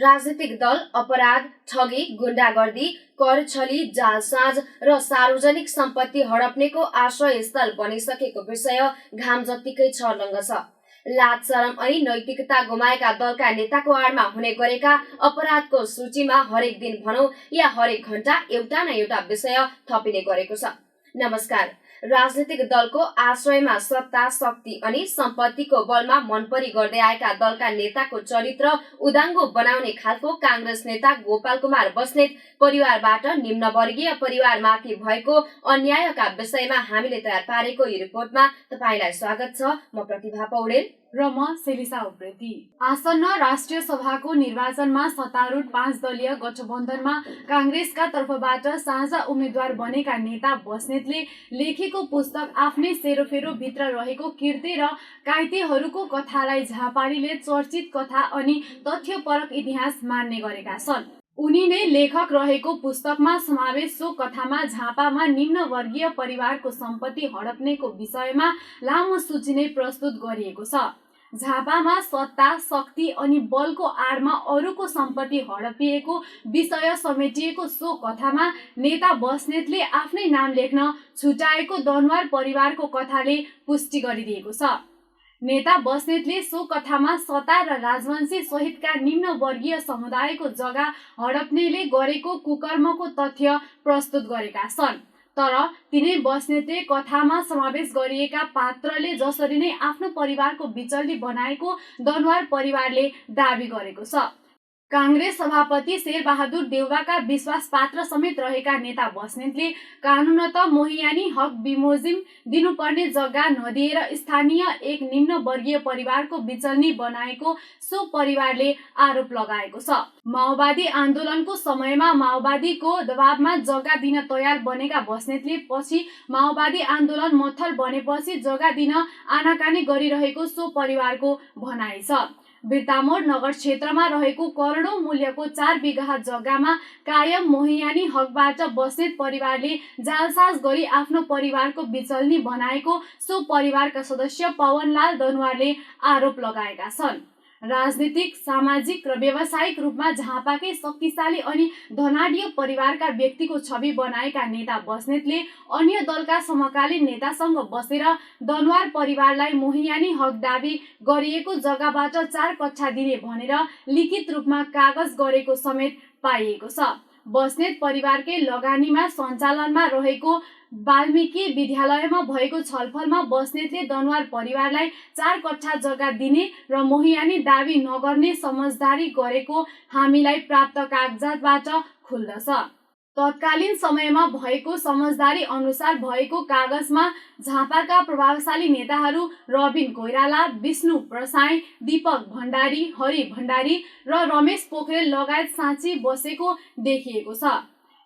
राजनीतिक दल अपराध, ठगी, गुण्डागर्दी, कर छली, जालसाज र सार्वजनिक सम्पत्ति हडप्नेको आश्रयस्थल बनिसकेको विषय घाम जत्तिकै छर्लङ्ग छ। लाज शरम अनि नैतिकता गुमाएका दलका नेताको आडमा हुने गरेका अपराधको सूचीमा हरेक दिन भनौं या हरेक घण्टा एउटा न एउटा विषय थपिने गरेको छ। नमस्कार। राजनीतिक दलको आश्रयमा सत्ता, शक्ति अनि सम्पत्तिको बलमा मनपरी गर्दै आएका दलका नेताको चरित्र उदाङ्गो बनाउने खालको कांग्रेस नेता गोपाल कुमार बस्नेत परिवारबाट निम्नवर्गीय परिवारमाथि भएको अन्यायका विषयमा हामीले तयार पारेको यो रिपोर्टमा तपाईलाई स्वागत छ। म प्रतिभा पौडेल र म सेलिसा उप्रेती। आसन्न राष्ट्रिय सभाको निर्वाचनमा सत्तारूढ 5 दलीय गठबन्धनमा कांग्रेसका तर्फबाट साझा उम्मेद्वार बनेका नेता बस्नेतले लेखेको पुस्तक आफ्नै सेरोफेरो भित्र रहेको कीर्ति र काइतेहरूको कथालाई झापाडीले चर्चित कथा अनि तथ्यपरक इतिहास मान्ने गरेका छन्। उनी नै लेखक रहेको पुस्तकमा समावेश सो कथामा झापामा निम्न वर्गीय परिवारको सम्पत्ति हडप्नेको विषयमा लामो सूची नै प्रस्तुत गरिएको छ। झापामा सत्ता, शक्ति अनि बलको आडमा अरूको सम्पत्ति हडपिएको विषय समेटिएको सो कथामा नेता बस्नेतले आफ्नै नाम लेख्न छुटाएको दनवार परिवारको कथाले पुष्टि गरिदिएको छ। नेता बस्नेतले सो कथामा सत्ता र राजवंशी सहितका निम्न वर्गीय समुदायको जग्गा हडप्नेले गरेको कुकर्मको तथ्य प्रस्तुत गरेका छन्। तर तिनै बस्नेतले कथामा समावेश गरिएका पात्रले जसरी नै आफ्नो परिवारको बिचल्ली बनाएको दनवार परिवारले दाबी गरेको छ। कांग्रेस सभापति शेरबहादुर देउवाका विश्वास पात्र समेत रहेका नेता बस्नेतले कानूनत मोहियानी हक बिमोजिम दिनुपर्ने जग्गा नदिएर स्थानीय एक निम्न वर्गीय परिवारको बिचल्नी बनाएको सो परिवारले आरोप लगाएको छ। माओवादी आन्दोलनको समयमा माओवादीको दबावमा जग्गा दिन तयार बनेका बस्नेतले पछि माओवादी आन्दोलन मत्थर बनेपछि जग्गा दिन आनाकानी गरिरहेको सो परिवारको भनाइ छ। बिर्तामोड नगर क्षेत्रमा रहेको करोडौं मूल्यको 4 बिघा जग्गामा कायम मोहियानी हकबाट बस्नेत परिवारले जालसाज गरी आफ्नो परिवारको बिचल्नी बनाएको सो परिवारका सदस्य पवनलाल दनवारले आरोप लगाएका छन्। राजनीतिक, सामाजिक र व्यावसायिक रूपमा झापाकै शक्तिशाली अनि धनाढ्य परिवारका व्यक्तिको छवि बनाएका नेता बस्नेतले अन्य दलका समकालीन नेतासँग बसेर दनवार परिवारलाई मोहियानी हक दाबी गरिएको जग्गाबाट 4 कक्षा दिने भनेर लिखित रूपमा कागज गरेको समेत पाइएको छ। बस्नेत परिवारकै लगानीमा सञ्चालनमा रहेको वाल्मीकि विद्यालयमा भएको छलफलमा बस्नेतले दनवार परिवारलाई 4 कक्षा जग्गा दिने र मोहियानी दाबी नगर्ने समझदारी गरेको हामीलाई प्राप्त कागजातबाट खुल्दछ। तत्कालीन समयमा भएको समझदारी अनुसार भएको कागजमा झापाका प्रभावशाली नेताहरू रबिन कोइराला, विष्णु प्रसाई, दीपक भण्डारी, हरि भण्डारी र रमेश पोखरेल लगायत साँची बसेको देखिएको छ।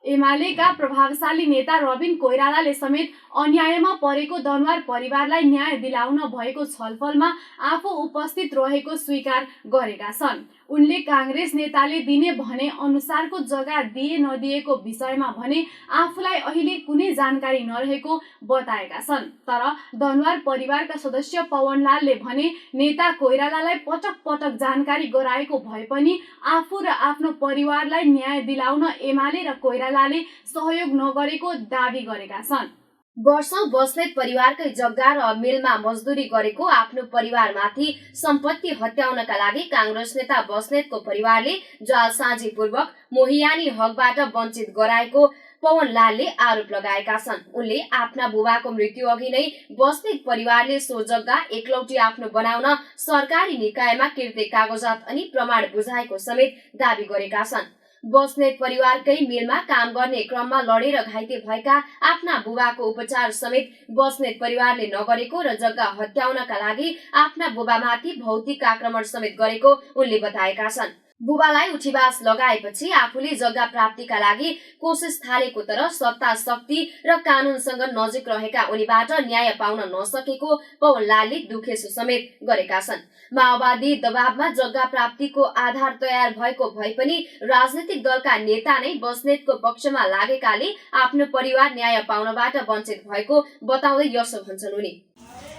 एमालेका प्रभावशाली नेता रबिन कोइरालाले समेत अन्यायमा परेको दनवार परिवारलाई न्याय दिलाउन भएको छलफलमा आफू उपस्थित रहेको स्वीकार गरेका छन्। उनले कांग्रेस नेताले दिने भने अनुसारको जग्गा दिए नदिएको विषयमा भने आफूलाई अहिले कुनै जानकारी नरहेको बताएका छन्। तर दनवार परिवारका सदस्य पवनलालले भने नेता कोइरालालाई पटक पटक जानकारी गराएको भए पनि आफू र आफ्नो परिवारलाई न्याय दिलाउन एमाले र कोइरालाले सहयोग नगरेको दाबी गरेका छन्। वर्षौं बस्नेत परिवारकै जग्गा र मिलमा मजदुरी गरेको आफ्नो परिवारमाथि सम्पत्ति हत्याउनका लागि कांग्रेस नेता बस्नेतको परिवारले जालसाजी पूर्वक मोहियानी हकबाट वञ्चित गराएको पवनलालले आरोप लगाएका छन्। उनले आफ्ना बुबाको मृत्यु अघि नै बस्नेत परिवारले सो जग्गा एकलौटी आफ्नो बनाउन सरकारी निकायमा किर्ते कागजात अनि प्रमाण बुझाएको समेत दाबी गरेका छन्। बस्नेत परिवारकै मिलमा काम गर्ने क्रममा लडेर घाइते भएका आफ्ना बुबाको उपचार समेत बस्नेत परिवारले नगरेको र जग्गा हत्याउनका लागि आफ्ना बुबामाथि भौतिक आक्रमण समेत गरेको उनले बताएका छन्। बुबालाई उठीबास लगाएपछि आफूले जग्गा प्राप्तिका लागि कोसिस थालेको तर सत्ता, शक्ति र कानूनसँग नजिक रहेका उनीबाट न्याय पाउन नसकेको पवनलालले दुखेसो समेत गरेका छन्। माओवादी दबावमा जग्गा प्राप्तिको आधार तयार भएको भए पनि राजनीतिक दलका नेता नै बस्नेतको पक्षमा लागेकाले आफ्नो परिवार न्याय पाउनबाट वञ्चित भएको बताउँदै यसो भन्छन् उनी।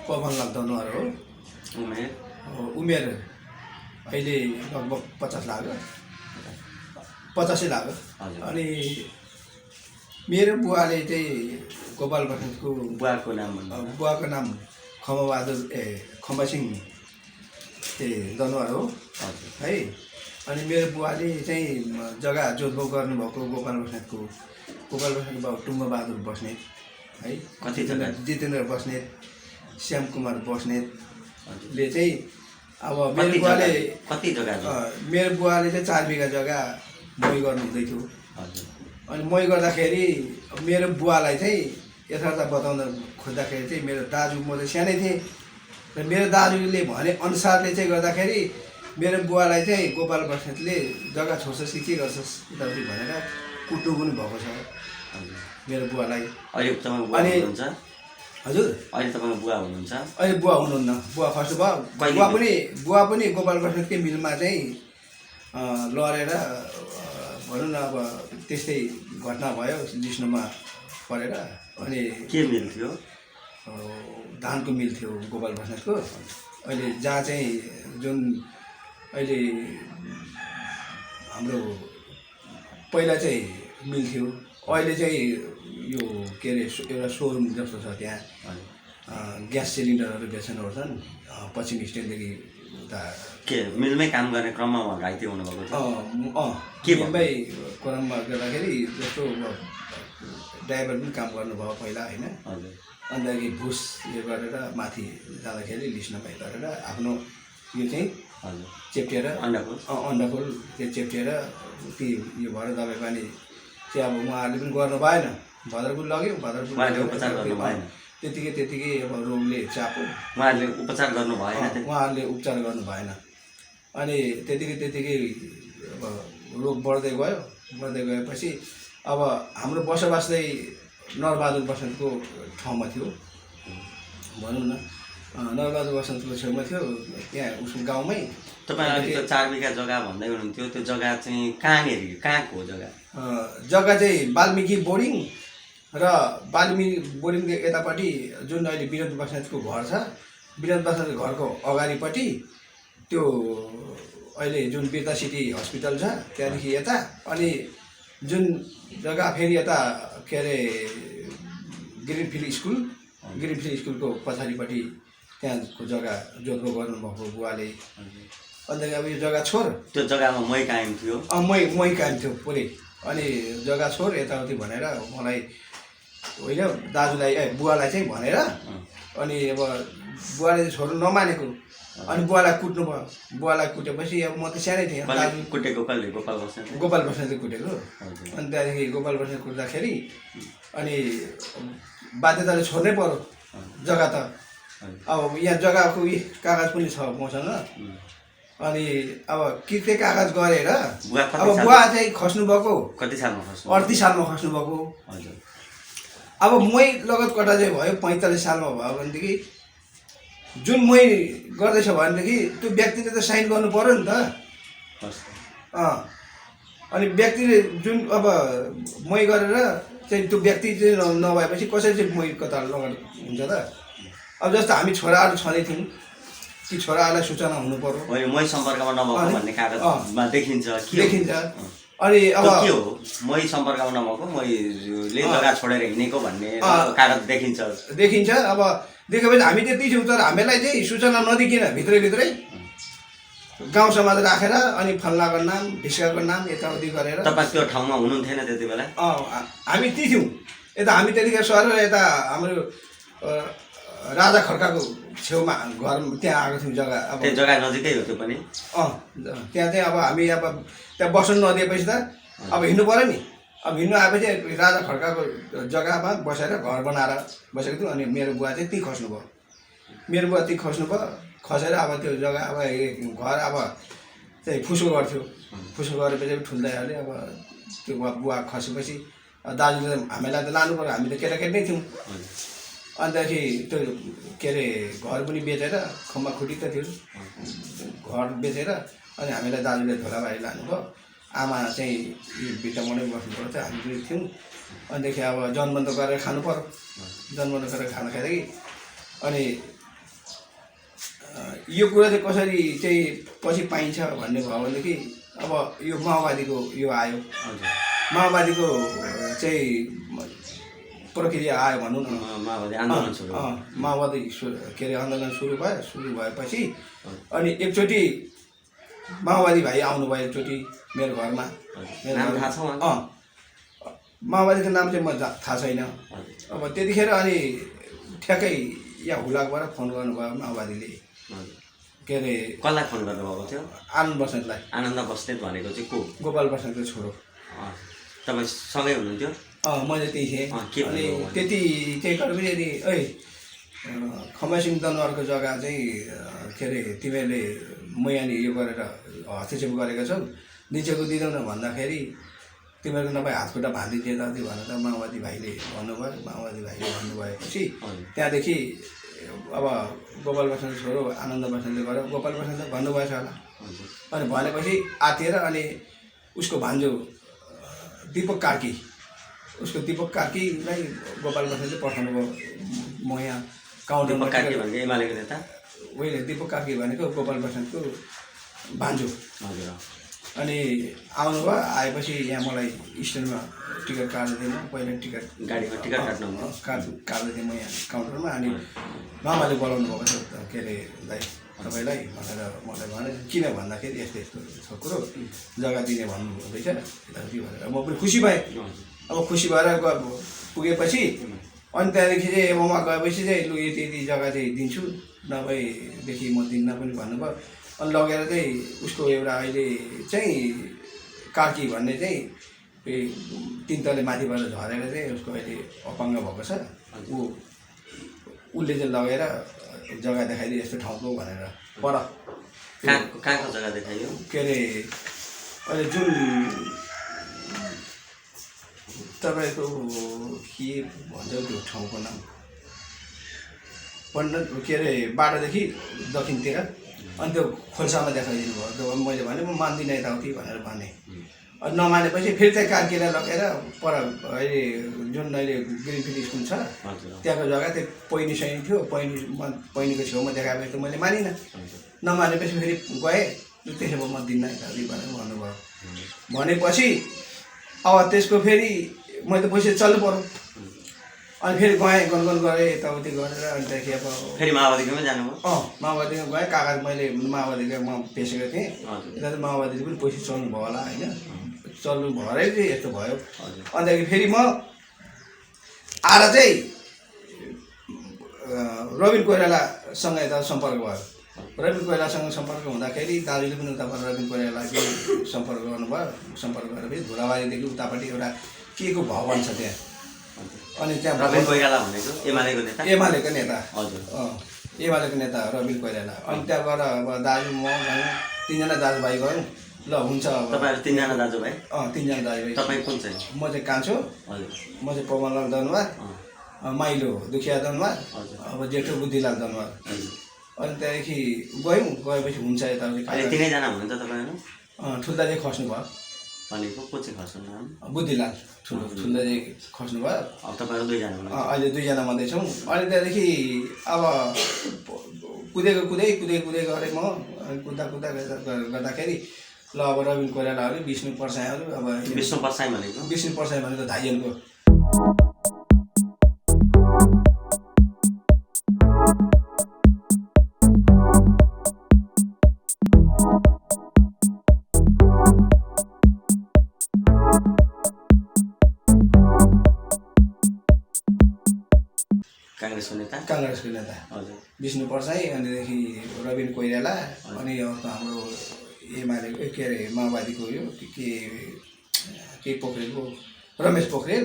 पवनलाल दनवार हो। उमेर अहिले लगभग 50 लाग्यो। 85 लाग्यो। हजुर। अनि मेरो बुवाले चाहिँ गोपाल बस्नेतको बुवाको नाम भन्नु बुवाको नाम खम्बबहादुर खम्बासिंह दनुवार हो हजुर है। अनि मेरो बुवाले चाहिँ जग्गा जोतबो गर्नुभएको गोपाल बस्नेतको बाबु टुङ्गबहादुर बस्नेत है, कति जग्गा? जितेन्द्र बस्नेत, श्याम कुमार हजुर। बस्नेतले चाहिँ अब कति जग्गा मेरो बुवाले चाहिँ 4 बिघा जग्गा मही गर्नु हुँदै थियो। हजुर। अनि मही गर्दाखेरि मेरो बुवालाई चाहिँ यथार्थ बताउन खोज्दाखेरि चाहिँ मेरो दाजु, म चाहिँ सानै थिएँ र मेरो दाजुले भने अनुसारले चाहिँ गर्दाखेरि मेरो बुवालाई चाहिँ गोपाल बस्नेतले जग्गा छोड्छस् कि के गर्छस् यताउति भनेर कुट्नु पनि भएको छ मेरो बुवालाई। अहिले तपाईँ बुवा हुनुहुन्छ? हजुर, अहिले तपाईँ बुवा हुनुहुन्छ? अहिले बुवा हुनुहुन्न, बुवा फर्स्ट भयो। बुवा पनि गोपाल बस्नेतकै मिलमा चाहिँ लडेर भनौँ न अब त्यस्तै घटना भयो, लिस्नुमा परेर। अनि के मिल थियो? धानको मिल थियो गोपाल बस्नेतको। अहिले जहाँ चाहिँ जुन अहिले हाम्रो पहिला चाहिँ मिल थियो, अहिले चाहिँ यो के अरे एउटा सोरुम जस्तो छ त्यहाँ। ग्यास सिलिन्डरहरू बेच्न ओर्छन् पश्चिम स्ट्यान्डदेखि उता। के मिलमै काम गर्ने क्रममा उहाँ घाइते हुनुभएको थियो? के मुम्बई क्रममा गर्दाखेरि जस्तो ड्राइभर पनि काम गर्नुभयो पहिला होइन। हजुर। अन्तखेरि भुस यो गरेर माथि जाँदाखेरि लिस्नमै गरेर आफ्नो यो चाहिँ हजुर चेप्टिएर अन्डाफुल त्यो चेप्टिएर ती यो भएर दबाई पानी चाहिँ अब उहाँहरूले पनि गर्नु भएन। भद्रपुर लग्यो, भद्रपुर उपचार गर्नु भएन। त्यतिकै अब रोगले चाप्यो, उहाँहरूले उपचार गर्नु भएन। उहाँहरूले उपचार गर्नु भएन। अनि त्यतिकै अब रोग बढ्दै गएपछि अब हाम्रो बसोबास चाहिँ नरबहादुर बस्नेतको ठाउँमा थियो भनौँ न। नरबहादुर बस्नेतको छेउमा थियो, त्यहाँ उसको गाउँमै। तपाईँ अहिले त्यो 4 बिघा जग्गा भन्दै हुनुहुन्थ्यो, त्यो जग्गा चाहिँ कहाँको हो जग्गा? जग्गा चाहिँ वाल्मिकी बोर्डिङ र वाल्मिकी बोर्डिङको यतापट्टि जुन अहिले विनोद बस्नेतको घर छ, विनोद बस्नेतको घरको अगाडिपट्टि त्यो अहिले जुन बिर्ता सिटी हस्पिटल छ त्यहाँदेखि यता। अनि जुन जग्गा फेरि यता के अरे ग्रिनफिल्ड स्कुलको पछाडिपट्टि त्यहाँको जग्गा जोत्को गर्नुभएको बुवाले। अन्त अब यो जग्गा छोड, त्यो जग्गामा मै कायम थियो? मै कायम थियो पुरै। अनि जग्गा छोड यताउति भनेर मलाई होइन दाजुलाई बुवालाई चाहिँ भनेर, अनि अब बुवाले चाहिँ छोड्नु नमानेको। अनि बुवालाई कुट्नु भयो। बुवालाई कुटेपछि अब म त सानै थिएँ। दाजु कुटेको कसले? गोपाल बस्नेत? गोपाल बस्नेतले कुटेको। अनि त्यहाँदेखि गोपाल बस्नेत कुट्दाखेरि अनि बाध्यताले छोड्नै पर्यो जग्गा त। अब यहाँ जग्गाको कागज पनि छ मसँग। अनि अब के कागज गरेर अब बुवा चाहिँ खस्नुभएको कति सालमा खस्नु? 38 सालमा खस्नुभएको। हजुर। अब मै लगत कटा चाहिँ भयो 45 सालमा भयो भनेदेखि जुन मै गर्दैछ भनेदेखि त्यो व्यक्तिले त साइन गर्नु पर्यो नि त। अनि व्यक्तिले जुन अब मै गरेर चाहिँ त्यो व्यक्ति चाहिँ नभएपछि कसरी चाहिँ मै कता लगत हुन्छ त। अब जस्तो हामी छोराहरू छँदै थियौँ, ती छोराहरूलाई सूचना हुनु पर्यो। मै सम्पर्कमा नभएको भन्ने कागजमा देखिन्छ। अनि अब के हो मै सम्पर्कमा नभएको, मैले जग्गा छोडेर हिँडेको भन्ने कागज देखिन्छ। अब देखेपछि हामी त्यति छौँ, तर हामीलाई चाहिँ सूचना नदिकिन भित्रै गाउँ समाज राखेर अनि फल्लाको नाम ढिस्काको नाम यताउति गरेर। तपाईँ त्यो ठाउँमा हुनुहुन्थेन त्यति बेला? हामी ती थियौँ। यता हामी त्यतिखेर सरेर यता हाम्रो राजा खड्काको छेउमा घर त्यहाँ आएको थियौँ जग्गा। अब त्यो जग्गा नजिकै हो त्यो पनि? त्यहाँ चाहिँ अब हामी अब त्यहाँ बस्नु नदिएपछि त अब हिँड्नु पऱ्यो नि। अब हिँड्नु आएपछि राजा खड्काको जग्गामा बसेर घर बनाएर बसेको थियौँ। अनि मेरो बुवा चाहिँ त्यहीँ खस्नुभयो। खसेर अब त्यो जग्गा अब घर अब चाहिँ फुसो गर्थ्यो। फुसो गरेपछि ठुल्दै हाल्यो। अब त्यो बुवा खसेपछि दाजुले हामीलाई त लानु पऱ्यो, हामी त केटाकेटी नै थियौँ। अन्तखेरि त्यो के अरे घर पनि बेचेर, खम्बा खुट्टी त थियो, घर बेचेर अनि हामीलाई दाजुले धोलाबारी लानुभयो। आमा चाहिँ यो भित्तामुनै बस्नु पऱ्यो थियो, हामी पनि थियौँ। अन्तदेखि अब जनबन्द गरेर खानु पऱ्यो। जनबन्द गरेर खाना खाँदाखेरि अनि यो कुरा चाहिँ कसरी चाहिँ पछि पाइन्छ भन्ने भयो भनेदेखि अब यो माओवादीको यो आयो हजुर माओवादीको चाहिँ प्रक्रिया आयो भनौँ न माओवादी आन्दोलन सुरु माओवादी के अरे आन्दोलन सुरु भएपछि अनि एकचोटि माओवादी भाइ आउनुभयो एकचोटि मेरो घरमा नाम थाहा छ उहाँको? माओवादीको नाम चाहिँ म थाहा छैन हजुर अब त्यतिखेर अनि ठ्याक्कै यहाँ हुलाकबाट फोन गर्नुभयो माओवादीले हजुर के अरे कसलाई फोन गर्नुभएको थियो? आनन्द बस्नेतलाई आनन्द बस्नेत भनेको चाहिँ को? गोपाल बस्नेतको छोरो तपाईँ सँगै हुनुहुन्थ्यो? मैले त्यही थिएँ के अनि भन्नुभयो? त्यति चाहिँ गरेपछि अनि खमासिङ दनवारको जग्गा चाहिँ के अरे तिमीहरूले म यहाँनिर यो गरेर हस्तक्षेप गरेका छौ निचेको दिँदैनौ न भन्दाखेरि तिमीहरूको नभए हातखुट्टा भाँदिदिए दाजु भनेर माओवादी भाइले भन्नुभयो माओवादी भाइले भन्नुभएपछि त्यहाँदेखि अब गोपाल बस्नेत छोरो आनन्द बस्नेतले गऱ्यो गोपाल बस्नेतले भन्नुभएछ होला अनि भनेपछि आतिएर अनि उसको भान्जो दीपक कार्की उसको दीपक कार्कीलाई गोपाल बस्नेतले पठाउनु भयो म यहाँ काउन्टरमा दीपक कार्की भनेको एमालेको नेता? होइन दीपक कार्की भनेको गोपाल बस्नेतको भान्जो हजुर अनि आउनुभयो आएपछि यहाँ मलाई स्ट्यान्डमा टिकट काट्दै पहिला टिकट गाडीमा टिकट काट्नु काट्दै थिएँ म यहाँ काउन्टरमा अनि मामाले बोलाउनु भएको छ के अरे दाइ तपाईँलाई भनेर मलाई भने किन भन्दाखेरि यस्तो यस्तो कुरो जग्गा दिने भन्नु हुँदैछ यताउति भनेर म पनि खुसी भएँ अब खुसी भएर पुगेपछि अनि त्यहाँदेखि चाहिँ ममा गएपछि चाहिँ लु यति यति जग्गा चाहिँ दिन्छु नभएदेखि म दिन्न पनि भन्नुभयो अनि लगेर चाहिँ उसको एउटा अहिले चाहिँ कार्की भन्ने चाहिँ तिन तले माथिबाट झरेर चाहिँ उसको अहिले अपाङ्ग भएको छ उसले चाहिँ लगेर जग्गा देखाइदियो यस्तो ठाउँको भनेर पर कहाँको जग्गा देखाइयो? के अरे अहिले जुन तपाईँको के भन्छ त्यो ठाउँको नाम पण्डित के अरे बाटोदेखि दक्षिणतिर अनि त्यो खोल्सामा देखाइदिनु भयो त्यो मैले भने म मान्दिनँ यताउति भनेर भने अनि नमानेपछि फेरि चाहिँ कार्कीलाई लगेर पर अहिले जुन अहिले ग्रिनफिल्ड स्कुल छ त्यहाँको जग्गा त्यो पहिनी सैनी थियो पहिनीको छेउमा देखाएपछि त मैले मानिनँ नमानेपछि फेरि गएँ त्यसो भए म दिन्न यताउति भनेर भन्नुभयो भनेपछि अब त्यसको फेरि मैले त पैसा चल्नु पऱ्यो अनि फेरि गएँ गनगन गरेँ यताउति गरेर अनि त्यहाँदेखि अब फेरि माओवादीकोमै जानुभयो? माओवादीमा गएँ कागज मैले माओवादीको म पेसेको थिएँ यता त माओवादीले पनि पैसा चल्नु भयो होला होइन चल्नु भएरै चाहिँ यस्तो भयो अन्तखेरि फेरि म आएर चाहिँ रबिन कोइरालासँग यता सम्पर्क भयो रबिन कोइरालासँग सम्पर्क हुँदाखेरि दाजुले पनि उताबाट रबिन कोइरालालाई सम्पर्क गर्नुभयो सम्पर्क गरेपछि धुलाबारीदेखि उतापट्टि एउटा के को भवन छ त्यहाँ अनि त्यहाँ रबिन कोइराला भनेको एमालेको नेता? एमालेको नेता हजुर एमालेको नेता रबिन कोइराला अनि त्यहाँबाट अब दाजु म गयौँ तिनजना दाजुभाइ गयौँ ल हुन्छ अब तपाईँहरू तिनजना दाजुभाइ? तिनजना दाजुभाइ तपाईँ कुन चाहिँ? म चाहिँ कान्छो हजुर म चाहिँ पवनलाल दनवार माइलो दुखिया दनवार अब जेठो बुद्धिलाल दनवार अनि त्यहाँदेखि गयौँ गएपछि हुन्छ यताउति तिनैजना हुनुहुन्छ तपाईँहरू? ठुल्दा चाहिँ खस्नु भयो भनेको को चाहिँ खस्नु नाम? बुद्धिलाल ठुल्दा चाहिँ खस्नु भयो अब तपाईँहरू दुईजना हुनुहुन्छ? अहिले दुईजना मात्रै छौँ अनि त्यहाँदेखि अब कुदै गरेँ म कुद्दा गर्दाखेरि ल अब रबिन कोइरालाहरू विष्णु पर्साईहरू अब विष्णु पर्साई भनेको? विष्णु पर्साई भनेको धाइयनको काङ्ग्रेसको नेता? काङ्ग्रेसको नेता हजुर विष्णु पर्साई अनिदेखि रबिन कोइराला अनि अर्को हाम्रो एमालेको के अरे माओवादीको यो के पोखरेलको रमेश पोखरेल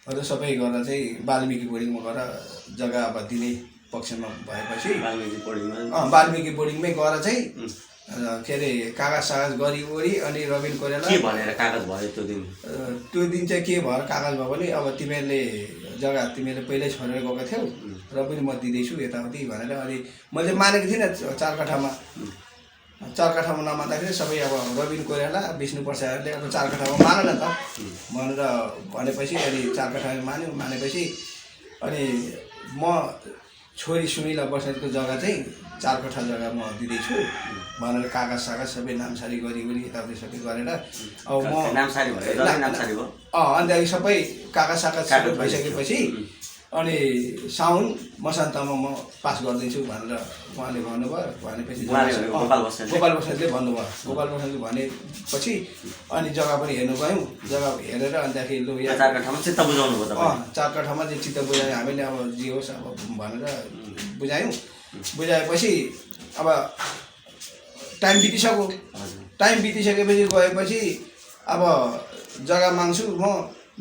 हजुर सबै गरेर चाहिँ वाल्मिकी बोर्डिङमा गएर जग्गा अब दिने पक्षमा भएपछि वाल्मिकी बोर्डिङमै गएर चाहिँ के अरे कागज सागज गरिवरी अनि रबिन कोइराला के भनेर कागज भयो त्यो दिन चाहिँ के भएर कागज भयो भने अब तिमीहरूले जग्गा तिमीहरूले पहिल्यै छोडेर गएको थियौ र पनि म दिँदैछु यताउति भनेर अनि मैले मानेको थिइनँ 4 कठामा नमान्दाखेरि सबै अब रबिन कोइराला विष्णु पर्साईहरूले अब 4 कठामा मान न त भनेर भनेपछि अनि 4 कठामा मानेपछि अनि म छोरी सुनिला बस्नेतको जग्गा चाहिँ 4 कट्ठा जग्गा म दिँदैछु भनेर कागज सागज सबै नामसारी गरी यताउति सबै गरेर अब म नामसारी भयो जति नामसारी भयो अनि सबै कागज सागज सबै भइसकेपछि अनि साउन मसान्तमा म पास गरिदिन्छु भनेर उहाँले भन्नुभयो। भनेपछि गोपाल बस्नेतले भन्नुभयो। गोपाल बस्नेतले भनेपछि अनि जग्गा पनि हेर्नु गयौँ। जग्गा हेरेर अन्तखेरि लु 4 कट्ठामा चित्त बुझाउनु भयो तपाईँ? 4 कट्ठामा चाहिँ चित्त बुझायो हामीले। अब जे होस् अब भनेर बुझायौँ। बुझाएपछि अब टाइम बितिसक्यो। टाइम बितिसकेपछि गएपछि अब जग्गा माग्छु म।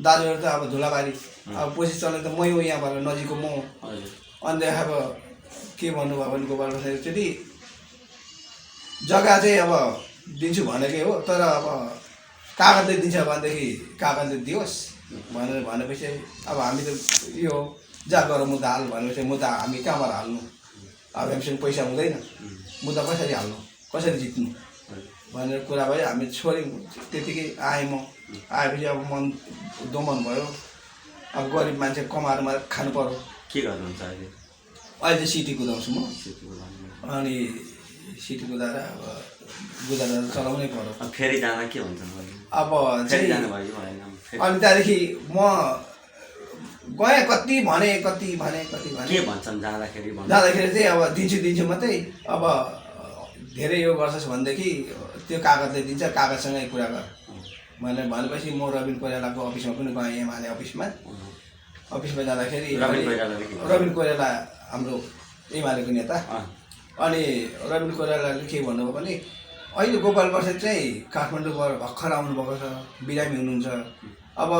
दाजुहरू त अब धुलाबारी अब पछि चल्ने त मै हो, यहाँबाट नजिकको म। अन्त अब के भन्नुभयो भने गोपाल बस्नेत त्यति जग्गा चाहिँ अब दिन्छु भनेकै हो, तर अब कागजले दिन्छ भनेदेखि कागजले दियोस् भनेपछि अब हामी त यो जा गर मुद्दा हाल भनेपछि मुद्दा हामी कहाँबाट हाल्नु? अब हामीसँग पैसा हुँदैन, मुद्दा कसरी हाल्नु, कसरी जित्नु भनेर कुरा भयो। हामी छोड्यौँ। त्यतिकै आएँ म। आएपछि अब मन दोमन भयो। अब गरिब मान्छे कमाएर मात्र खानु पर्यो। के गर्नुहुन्छ अहिले? अहिले चाहिँ सिटी कुदाउँछु म। अनि सिटी कुदाएर अब गुजारा चलाउनै पर्यो। फेरि जाँदा के हुन्छ? अब फेरि जानुभयो कि भएन? अनि त्यहाँदेखि म गएँ। कति भने के भन्छन् जाँदाखेरि? चाहिँ अब दिन्छु मात्रै। अब धेरै यो गर्छस् भनेदेखि त्यो कागजले दिन्छ, कागजसँगै कुरा गर भनेपछि म रबिन कोइरालाको अफिसमा पनि गएँ। एमाले अफिसमा जाँदाखेरि रबिन कोइराला हाम्रो एमालेको नेता। अनि रबिन कोइरालाले के भन्नुभयो भने अहिले गोपाल बस्नेत चाहिँ काठमाडौँबाट भर्खर आउनुभएको छ, बिरामी हुनुहुन्छ। अब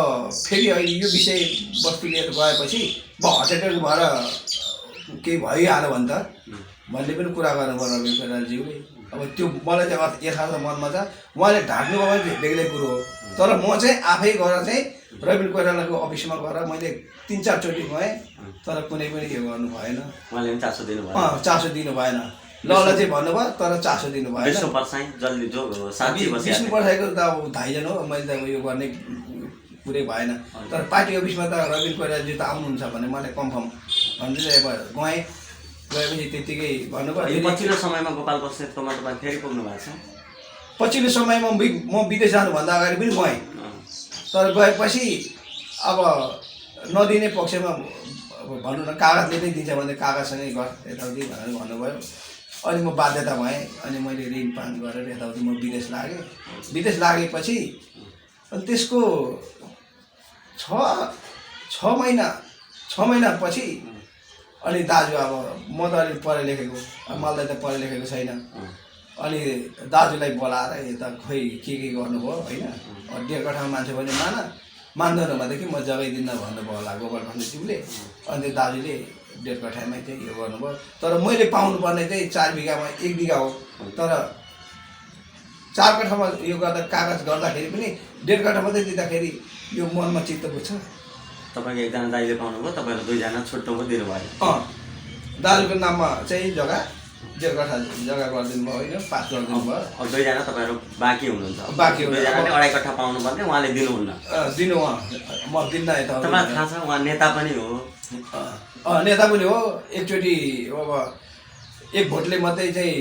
फेरि अहिले यो विषय वस्तु लिएर गएपछि हटेटेड भएर केही भइहाल्यो भने त भन्ने पनि कुरा गर्नुभयो रबिन कोइरालाज्यूले। अब त्यो मलाई चाहिँ यथार्थ मनमा छ। उहाँले ढाक्नुभयो भने बेग्लै कुरो हो, तर म चाहिँ आफै गएर चाहिँ रबिन कोइरालाको अफिसमा गएर मैले 3-4 चोटि गएँ, तर कुनै पनि यो गर्नु भएन। उहाँले पनि चासो दिनु भएन? चासो दिनु भएन। ल चाहिँ भन्नुभयो, तर चासो दिनु भएन। विष्णु पर्साईको त अब धाइजन हो, मैले त यो गर्ने कुरै भएन। तर पार्टी अफिसमा त रबिन कोइरालाज्यू त आउनुहुन्छ भने मलाई कन्फर्म भन्दै चाहिँ अब गएँ। गएपछि त्यतिकै भन्नुभयो। पछिल्लो समयमा गोपाल बस्नेतकोमा तपाईँ फेरि पुग्नु भएको छ? पछिल्लो समयमा म विदेश जानुभन्दा अगाडि पनि गएँ। तर गएपछि अब नदिने पक्षमा भनौँ न कागजले नै दिन्छ भने कागजसँगै गर यताउति भनेर भन्नुभयो। अनि म बाध्यता भएँ। अनि मैले ऋण पान गरेर यताउति म विदेश लागेँ। विदेश लागेपछि अनि त्यसको 6 महिनापछि अनि दाजु अब म त अलिक पढे लेखेको, मलाई त पढे लेखेको छैन। अनि दाजुलाई बोलाएर यता खोइ के गर्नुभयो होइन। 1.5 कट्ठामा मान्छे पनि मान्दैन भनेदेखि म जग्गै दिन्न भन्नुभयो होला गोपाल बस्नेतज्यूले। अनि त्यो दाजुले 1.5 कट्ठामै चाहिँ यो गर्नुभयो। तर मैले पाउनुपर्ने चाहिँ 4 बिघामा 1 बिघा हो। तर 4 कट्ठामा यो गर्दा कागज गर्दाखेरि पनि 1.5 कट्ठा मात्रै दिँदाखेरि यो मनमा चित्त बुझ्छ। तपाईँको एकजना दाइले पाउनुभयो, तपाईँहरू 2 जना छुट्टो दिनुभयो? दाजुको नाममा चाहिँ जग्गा 1.5 कट्ठा जग्गा गरिदिनु भयो होइन, पास गरिदिनु भयो। 2 जना तपाईँहरू बाँकी हुनुहुन्छ? 2 जनाले 2.5 कट्ठा पाउनुपर्ने, उहाँले दिनुहुन्न? दिनु म दिन्न। यता तपाईँलाई थाहा छ उहाँ नेता पनि हो? नेता पनि हो। एकचोटि अब 1 भोटले मात्रै चाहिँ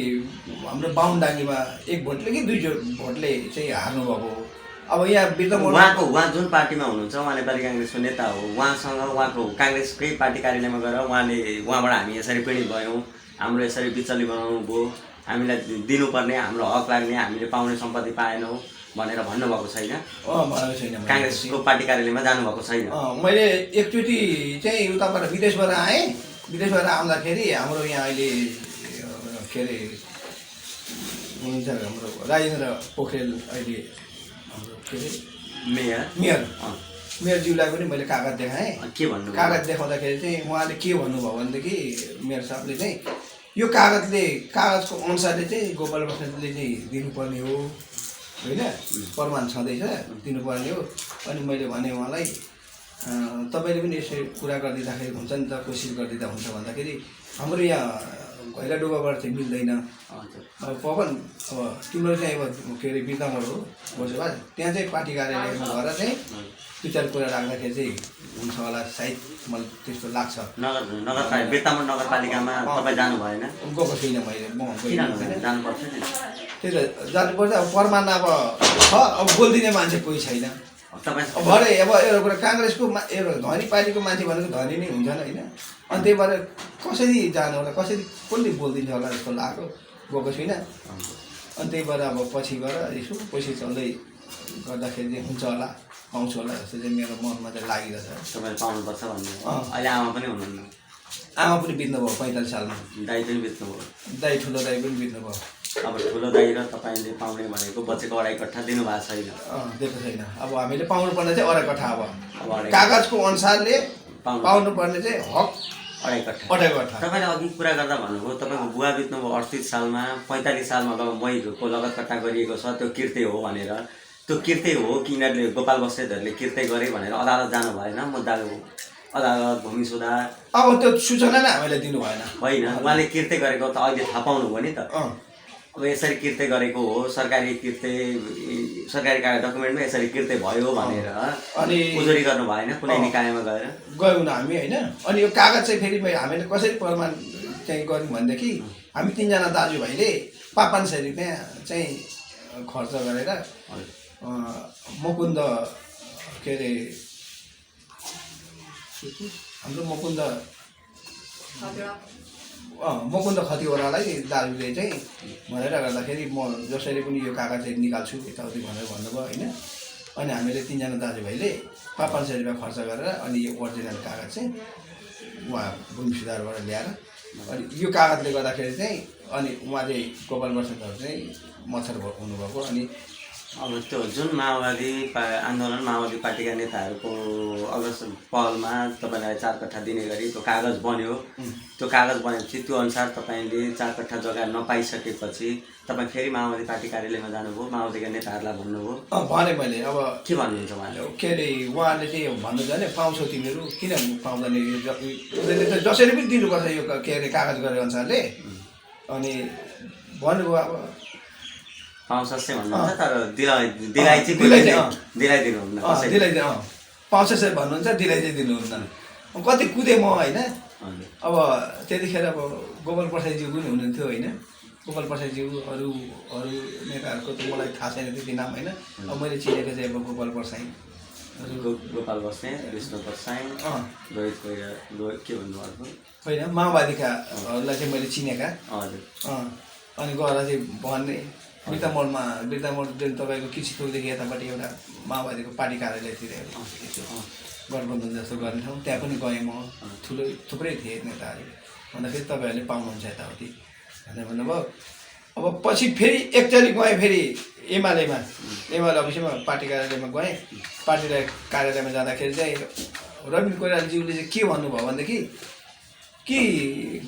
हाम्रो बाहुनडाङ्गीमा 1 भोटले कि 2 भोटले चाहिँ हार्नुभएको हो। अब यहाँ उहाँ जुन पार्टीमा हुनुहुन्छ, उहाँ नेपाली काङ्ग्रेसको नेता हो। उहाँको काङ्ग्रेसकै पार्टी कार्यालयमा गएर उहाँबाट हामी यसरी पीडित भयौँ, हाम्रो यसरी बिचल्ली बनाउनु भयो, हामीलाई दिनुपर्ने हाम्रो हक लाग्ने, हामीले पाउने सम्पत्ति पाएनौँ भनेर भन्नुभएको छैन? भनेको छैन। काङ्ग्रेसको पार्टी कार्यालयमा जानुभएको छैन? मैले एकचोटि चाहिँ उताबाट विदेशबाट आएँ। विदेशबाट आउँदाखेरि हाम्रो यहाँ अहिले के अरे हुनुहुन्छ हाम्रो राजेन्द्र पोखरेल, अहिले हाम्रो के अरे मेयरज्यूलाई पनि मैले कागज देखाएँ। के भन्नु? कागज देखाउँदाखेरि चाहिँ उहाँले के भन्नुभयो भनेदेखि मेयर साहबले चाहिँ यो कागजको अनुसारले चाहिँ गोपाल बस्नेतले चाहिँ दिनुपर्ने हो होइन, प्रमाण छँदैछ दिनुपर्ने हो। अनि मैले भने उहाँलाई तपाईँले पनि यसो कुरा गरिदिँदाखेरि हुन्छ नि त, कोसिस गरिदिँदा हुन्छ भन्दाखेरि हाम्रो यहाँ भैला डुबाबाट चाहिँ मिल्दैन हजुर अब पवन अब तिम्रो चाहिँ अब के अरे बिर्तामोड हो बसोबास त्यहाँ चाहिँ पार्टी कार्यालयमा गएर चाहिँ विचार कुरा राख्दाखेरि चाहिँ हुन्छ होला सायद मलाई त्यस्तो लाग्छ नगरपालिका बेतामोड नगरपालिकामा तपाईँ जानु भएन गएको छुइनँ मैले म किन गएको छैन। जानुपर्छ नि त्यही त जानुपर्छ अब प्रमाण अब छ अब बोलिदिने मान्छे कोही छैन तपाईँ अब भरे अब एउटा कुरा काङ्ग्रेसको एउटा धनी पार्टीको मान्छे भनेको धनी नै हुन्छन् होइन अनि त्यही भएर कसरी जानु होला कसरी कसले बोलिदिन्छ होला जस्तो लाग्यो गएको छुइनँ अनि त्यही भएर अब पछि गएर यसो पछि चल्दै गर्दाखेरि चाहिँ हुन्छ होला पाउँछु होला जस्तो चाहिँ मेरो मनमा चाहिँ लागिरहेछ। तपाईँले पाउनुपर्छ भन्ने अँ। अहिले आमा पनि हुनुहुन्न आमा पनि बित्नुभयो 45 सालमा दाइ पनि बित्नुभयो दाइ ठुलो दाइ पनि बित्नुभयो अब ठुलो दाइ र तपाईँले पाउने भनेको बचेको 2.5 कट्ठा दिनुभएको छैन दिएको छैन। अब हामीले पाउनुपर्ने चाहिँ 2.5 कट्ठा अब अब 2.5 कागजको अनुसारले पाउनुपर्ने चाहिँ हक 2.5 कट्ठा 2.5 कट्ठा। तपाईँले अघि कुरा गर्दा भन्नुभयो तपाईँको बुवा बित्नुभयो 38 सालमा 45 सालमा मैको लगत कट्टा गरिएको छ त्यो किर्ते हो भनेर त्यो किर्ते हो कि यिनीहरूले गोपाल बस्नेतहरूले किर्ते गरे भनेर अदालत जानु भएन मुद्दाको अदालत भूमि सुधार अब त्यो सूचना नै हामीलाई दिनु भएन होइन उहाँले किर्ते गरेको त अहिले थाहा पाउनुभयो नि त अब यसरी किर्ते गरेको हो सरकारी किर्ते सरकारी डकुमेन्टमा यसरी किर्ते भयो भनेर अनि उजुरी गर्नु भएन कुनै निकायमा गएर गयौँ न हामी होइन। अनि यो कागज चाहिँ फेरि हामीले कसरी प्रमाण चाहिँ गऱ्यौँ भनेदेखि हामी 3 जना दाजुभाइले 500 रुपियाँ चाहिँ खर्च गरेर मुकुन्द के अरे हाम्रो मुकुन्द खतिवडालाई दाजुले चाहिँ भनेर गर्दाखेरि म जसरी पनि यो कागज चाहिँ निकाल्छु यताउति भनेर भन्नुभयो होइन। अनि हामीले 3 जना दाजुभाइले 500 रुपियाँ खर्च गरेर अनि यो ओरिजिनल कागज चाहिँ उहाँ भूमि सुधारबाट ल्याएर अनि यो कागजले गर्दाखेरि चाहिँ अनि उहाँ चाहिँ गोपाल बस्नेतहरू चाहिँ मच्छर हुनुभएको। अनि अब त्यो जुन माओवादी आन्दोलन माओवादी पार्टीका नेताहरूको अगस्त पहलमा तपाईँलाई 4 कट्ठा दिने गरी त्यो कागज बन्यो त्यो कागज बनेपछि त्यो अनुसार तपाईँले 4 कट्ठा जग्गा नपाइसकेपछि तपाईँ फेरि माओवादी पार्टी कार्यालयमा जानुभयो माओवादीका नेताहरूलाई भन्नुभयो भने मैले अब के भन्नुहुन्छ उहाँले के अरे उहाँले चाहिँ भन्नुहुन्छ भने पाउँछौ तिमीहरू किन पाउँदैन उनीहरूले त जसरी पनि दिनुपर्छ यो के अरे कागज गरे अनुसारले अनि भन्नुभयो अब पाउँछ जस्तै भन्नुहुन्छ तर दिलाइ दिनुहुन्न दिलाइ पाउँछ सय भन्नुहुन्छ दिलाइ चाहिँ दिनुहुन्न। कति कुदेँ म होइन। अब त्यतिखेर अब गोपाल प्रसादज्यू पनि हुनुहुन्थ्यो होइन। गोपाल प्रसादज्यू अरू नेताहरूको त मलाई थाहा छैन त्यति नाम होइन। अब मैले चिनेको चाहिँ अब गोपाल प्रसाई गोपाल बस्नेत विष्णु प्रसाई रोहित कोइरा के भन्नुभएको होइन माओवादीकाहरूलाई चाहिँ मैले चिनेका हजुर अनि गएर चाहिँ भन्ने बिर्तामोडमा जुन तपाईँको किसितोकदेखि यतापट्टि एउटा माओवादीको पार्टी कार्यालयतिर गठबन्धन जस्तो गर्ने ठाउँ त्यहाँ पनि गएँ म थुप्रै थिए नेताहरू भन्दाखेरि तपाईँहरूले पाउनुहुन्छ यताउति भनेर भन्नुभयो। अब पछि फेरि एकचोटि गएँ फेरि एमाले अफिसमा पार्टी कार्यालयमा गएँ। पार्टी कार्यालयमा जाँदाखेरि चाहिँ रविन कोइरालाज्यूले चाहिँ के भन्नुभयो भनेदेखि कि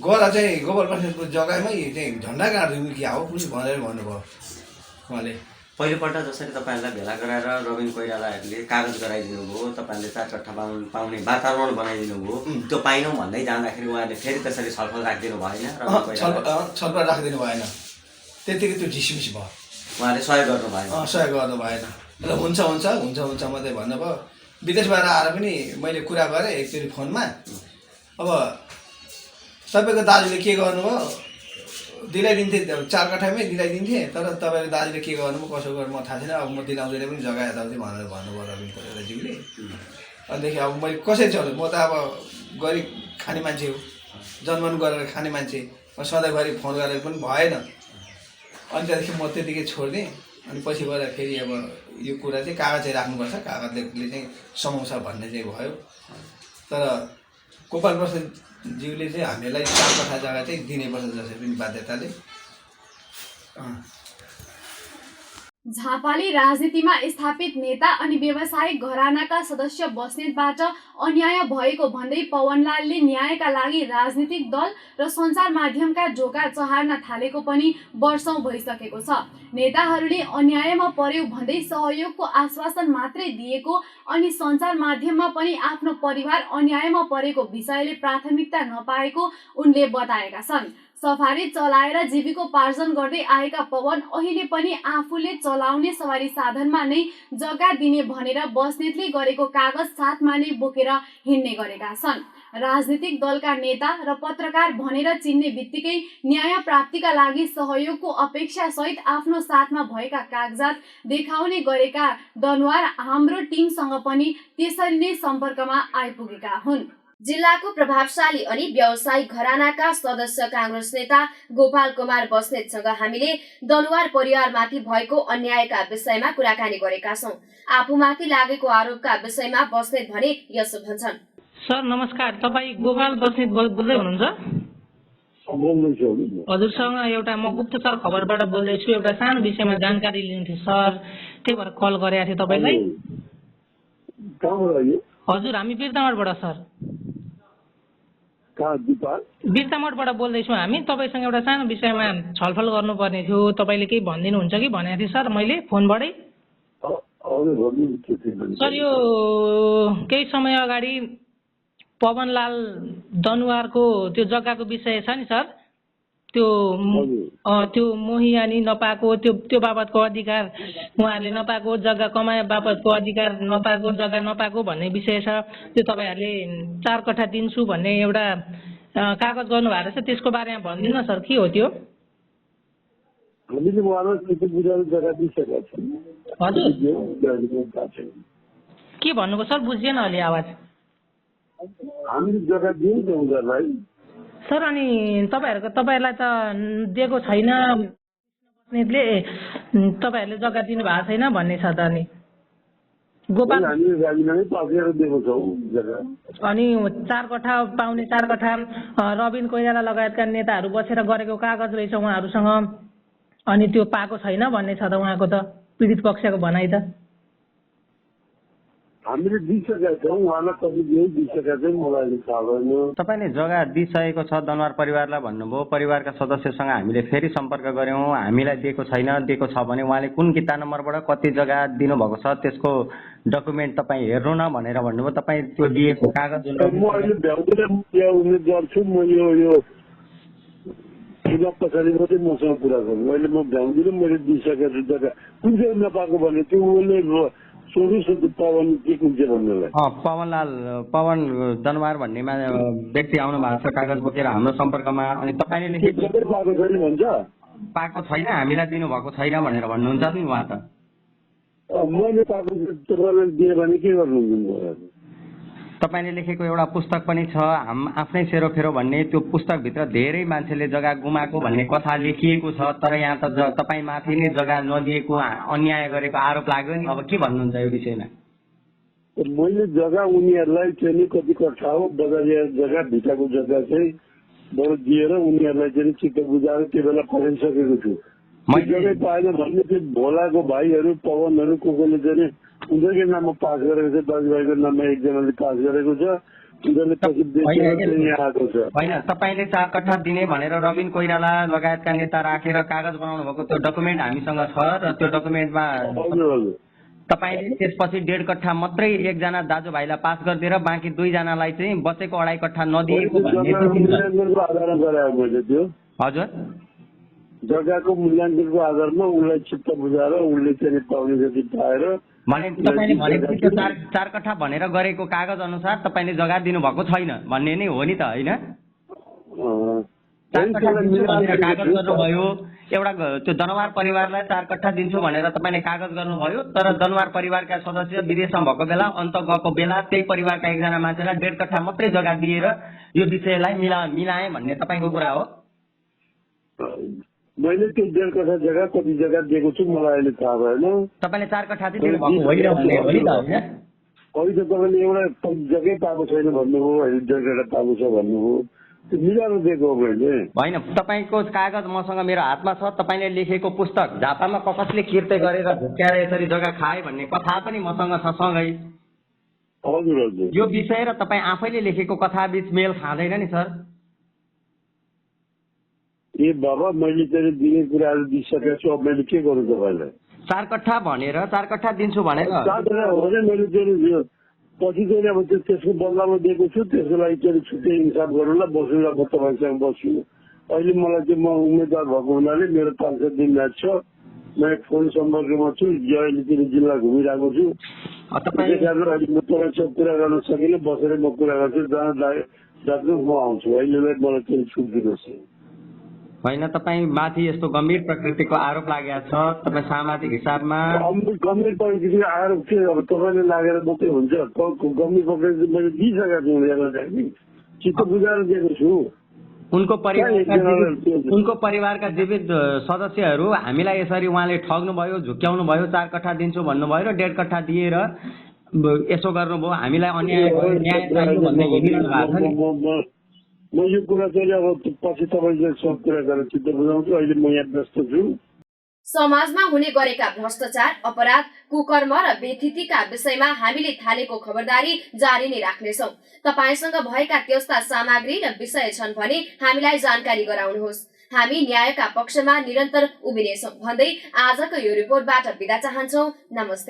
गएर चाहिँ गोपाल बस्नेतको जग्गामै चाहिँ झन्डा गाडिदिउँ कि हो पुलिस भनेर भन्नुभयो उहाँले। पहिलोपल्ट जसरी तपाईँहरूलाई भेला गराएर रविन कोइरालाहरूले कागज गराइदिनु भयो तपाईँहरूले 4 कट्ठा पाउने वातावरण बनाइदिनु भयो त्यो पाइनौँ भन्दै जाँदाखेरि उहाँले फेरि त्यसरी छलफल राखिदिनु भएन छलफल राखिदिनु भएन त्यतिकै त्यो डिसमिस भयो उहाँले सहयोग गर्नु भएन सहयोग गर्नु भएन र हुन्छ मात्रै भन्नुभयो। विदेशबाट आएर पनि मैले कुरा गरेँ एकचोटि फोनमा अब तपाईँको दाजुले के गर्नुभयो दिलाइदिन्थे 4 कट्ठामै दिलाइदिन्थे तर तपाईँको दाजुले के गर्नुभयो कसो गर्नु म थाहा छैन। अब म दिलाउँदैन पनि जग्गा यताउति भनेर भन्नुभयो रविन कोइरालाज्यूले। अनिदेखि अब मैले कसरी चल्नु म त अब गरिब खाने मान्छे हो जन्मन गरेर खाने मान्छे सधैँभरि फोन गरेर पनि भएन। अनि त्यहाँदेखि म त्यतिकै छोडिदिएँ। अनि पछि गएर फेरि अब यो कुरा चाहिँ कागज चाहिँ राख्नुपर्छ कागजले चाहिँ समाउँछ भन्ने चाहिँ भयो। तर गोपाल प्रसादज्यूले चाहिँ हामीलाई 4 कट्ठा जग्गा चाहिँ दिनैपर्छ जसरी पनि बाध्यताले। झापाली राजनीतिमा स्थापित नेता अनि व्यावसायिक घरानाका सदस्य बस्नेतबाट अन्याय भएको भन्दै पवनलालले न्यायका लागि राजनीतिक दल र सञ्चार माध्यमका ढोका चहार्न थालेको पनि वर्षौं भइसकेको छ। नेताहरूले अन्यायमा पर्यो भन्दै सहयोगको आश्वासन मात्रै दिएको अनि सञ्चार माध्यममा पनि आफ्नो परिवार अन्यायमा परेको विषयले प्राथमिकता नपाएको उनले बताएका छन्। सफारी चलाएर जीविकोपार्जन गर्दै आएका पवन अहिले पनि आफूले चलाउने सवारी साधनमा नै जग्गा दिने भनेर बस्नेतले गरेको कागज साथमा नै बोकेर हिँड्ने गरेका छन्। राजनीतिक दलका नेता र पत्रकार भनेर चिन्ने बित्तिकै न्याय प्राप्तिका लागि सहयोगको अपेक्षा सहित आफ्नो साथमा भएका कागजात देखाउने गरेका दनुवार हाम्रो टिमसँग पनि त्यसरी नै सम्पर्कमा आइपुगेका हुन्। जिल्लाको प्रभावशाली अनि व्यावसायिक घरानाका सदस्य कांग्रेस नेता गोपाल कुमार बस्नेतसँग हामीले दनुवार परिवारमाथि भएको अन्यायका विषयमा कुराकानी गरेका छौं। आफूमाथि लागेको आरोपका विषयमा बस्नेत भने यसो भन्छन्। सर नमस्कार, तपाईँ गोपाल बस्नेत बोल्दै हुनुहुन्छ? हजुरसँग एउटा म गुप्तचर खबरबाट बोल्दैछु, एउटा सानो विषयमा जानकारी लिनु थियो सर, त्यही भएर कल गरेको थिएँ तपाईँलाई। हजुर हामी बिर्तामठबाट सर, बिर्तामठबाट बोल्दैछौँ हामी। तपाईँसँग एउटा सानो विषयमा छलफल गर्नुपर्ने थियो, तपाईँले केही भनिदिनुहुन्छ कि भनेको थिएँ सर मैले फोनबाटै। सर यो केही समय अगाडि पवनलाल दनुवारको त्यो जग्गाको विषय छ नि सर, त्यो मोहियानी नपाएको त्यो बाबतको अधिकार उहाँहरूले नपाएको, जग्गा कमाए बापतको अधिकार नपाएको, जग्गा नपाएको भन्ने विषय छ। त्यो तपाईँहरूले 4 कट्ठा दिन्छु भन्ने एउटा कागज गर्नुभएको रहेछ, त्यसको बारेमा भनिदिनु न सर, के हो त्यो? हजुर के भन्नुको सर, बुझिएन अलि आवाज। सर अनि तपाईँहरूलाई त दिएको छैन, तपाईँहरूले जग्गा दिनु भएको छैन भन्ने छ त। अनि गोपाल अनि 4 कट्ठा पाउने 4 कट्ठा रबिन कोइराला लगायतका नेताहरू बसेर गरेको कागज रहेछ उहाँहरूसँग, अनि त्यो पाएको छैन भन्ने छ त उहाँको त पीडित पक्षको भनाइ त। हामीले दिइसकेका छौँ, उहाँलाई कति दिइसकेका छौँ मलाई थाहा भएन। तपाईँले जग्गा दिइसकेको छ दनुवार परिवारलाई भन्नुभयो, परिवारका सदस्यसँग हामीले फेरि सम्पर्क गऱ्यौँ, हामीलाई दिएको छैन, दिएको छ भने उहाँले कुन किता नम्बरबाट कति जग्गा दिनुभएको छ त्यसको डकुमेन्ट तपाईँ हेर्नु न भनेर भन्नुभयो। तपाईँ त्यो दिएको कागज म अहिले भ्याउँदिनँ, उम्मेद गर्छु, म यो चुनाव पछाडि मात्रै मसँग कुरा गर्नु। अहिले म भ्याउँदिनँ, मैले दिइसकेको छु जग्गा। कुन चाहिँ नपाएको भने त्यो उसले पवन दनुवार भन्नेमा व्यक्ति आउनु भएको छ कागज बोकेर हाम्रो सम्पर्कमा, अनि तपाईँले लेखेको पाएको छैन, हामीलाई दिनुभएको छैन भनेर भन्नुहुन्छ नि उहाँ त। मैले पाएको तपाईँलाई दिएँ भने के गर्नुहुन्छ? तपाईँले लेखेको एउटा पुस्तक पनि छ, आफ्नै सेरोफेरो भन्ने, त्यो पुस्तकभित्र धेरै मान्छेले जग्गा गुमाएको भन्ने कथा लेखिएको छ, तर यहाँ त तपाईँमाथि नै जग्गा नदिएको अन्याय गरेको आरोप लाग्यो नि। अब के भन्नुहुन्छ यो विषयमा? मैले जग्गा उनीहरूलाई चाहिँ कति कट्ठा हो बजारिया जग्गा भित्रको जग्गा चाहिँ बरु दिएर उनीहरूलाई चाहिँ चित्त बुझाएर त्यो बेला फराइसकेको छु। जग्गै पाएन भने त्यो भोलाको भाइहरू पवनहरू कोले चाहिँ उनीहरूकै नाममा पास गरेको छ, दाजुभाइको नाममा एकजनाले पास गरेको छ, उनीहरूले पछि यहाँ आएको छ। होइन, तपाईँले 4 कट्ठा दिने भनेर रबिन कोइराला लगायतका नेता राखेर कागज बनाउनु भएको त्यो डकुमेन्ट हामीसँग छ र त्यो डकुमेन्टमा तपाईँले त्यसपछि 1.5 कट्ठा मात्रै एकजना दाजुभाइलाई पास गरिदिएर बाँकी 2 जनालाई चाहिँ बचेको 2.5 कट्ठा नदिएको भन्ने। हजुर, जग्गाको मूल्याङ्कनको आधारमा उसलाई चित्त बुझाएर उसले चाहिँ पाउने जति पाएर भने तपाईँले भनेपछि त्यो 4 कट्ठा भनेर गरेको कागज अनुसार तपाईँले जग्गा दिनुभएको छैन भन्ने नै हो नि त, होइन? 4 कट्ठा दिन्छु भनेर कागज गर्नुभयो, एउटा त्यो दनुवार परिवारलाई 4 कट्ठा दिन्छु भनेर तपाईँले कागज गर्नुभयो, तर दनुवार परिवारका सदस्य विदेशमा भएको बेला, अन्त गएको बेला त्यही परिवारका एकजना मान्छेलाई 1.5 कट्ठा मात्रै जग्गा दिएर यो विषयलाई मिलाए भन्ने तपाईँको कुरा हो। मैले त्यो 1.5 कट्ठा जग्गा कति जग्गा दिएको छु मलाई अहिले थाहा भएन। तपाईँले 4 कट्ठा चाहिँ दिनुभएको होइन भन्ने हो नि त, होइन? अहिले त तपाईँले एउटा जग्गै पाएको छैन भन्नुभयो, अहिले 1.5 कट्ठा पाएको छ भन्नुभयो, त्यो मिलाएर दिएको हो मैले। होइन, तपाईँको कागज मसँग मेरो हातमा छ, तपाईँले लेखेको पुस्तक झापामा कसले किर्ते गरेर झुक्क्याएर यसरी जग्गा खाए भन्ने कथा पनि मसँग छ सँगै। हजुर हजुर, यो विषय र तपाईँ आफैले लेखेको कथा बीच मेल खाँदैन नि सर। ए बाबा, मैले चाहिँ दिने कुराहरू दिइसकेको छु, अब मैले के गर्नु तपाईँलाई? 4 कट्ठा भनेर 4 कट्ठा दिन्छु भनेर मैले चाहिँ पछि चाहिँ अब त्यसको बदलामा दिएको छु, त्यसको लागि चाहिँ छुट्टै हिसाब गरौँला, बस्नुलाई म तपाईँसँग बस्छु। अहिले मलाई चाहिँ म उम्मेदवार भएको हुनाले मेरो 5-7 दिन म्याच छ। म फोन सम्पर्कमा छु, अहिले चाहिँ जिल्ला घुमिरहेको छु। तपाईँ त्यही कारण अहिले म तपाईँसँग कुरा गर्न सकिनँ, बसेर म कुरा गर्छु, जहाँ जानु म आउँछु। अहिलेलाई मलाई केही छुट दिनुहोस्। होइन, तपाईँ माथि यस्तो गम्भीर प्रकृतिको आरोप लागेको छ, तपाईँ सामाजिक हिसाबमा गम्भीर प्रकृतिको आरोप के अब तपाईँले लागेर मात्रै हुन्छ? गम्भीर प्रकृति मैले दिइसकेको छु उनीहरूलाई, चित्त बुझाएर दिएको छु। उनको परिवारका जीवित सदस्यहरू हामीलाई यसरी उहाँले ठग्नुभयो, झुक्क्याउनु भयो, 4 कट्ठा दिन्छु भन्नुभयो र 1.5 कट्ठा दिएर यसो गर्नुभयो, हामीलाई अन्याय भयो, न्याय चाहियो भन्दै हिँडिरहनु भएको छ नि। म यो कुरा चाहिँ अब पछि तपाईँले सब कुरा गरेर चित्त बुझाउँछु। अहिले म यहाँ व्यस्त छु। समाजमा हुने गरेका भ्रष्टाचार, अपराध, कुकर्म र बेथितिका विषयमा हामीले थालेको खबरदारी जारी नै राख्नेछौँ। तपाईसँग भएका त्यस्ता सामग्री र विषय छन् भने हामीलाई जानकारी गराउनुहोस्। हामी न्यायका पक्षमा निरन्तर उभिनेछौँ भन्दै आजको यो रिपोर्टबाट बिदा चाहन्छौँ। नमस्ते।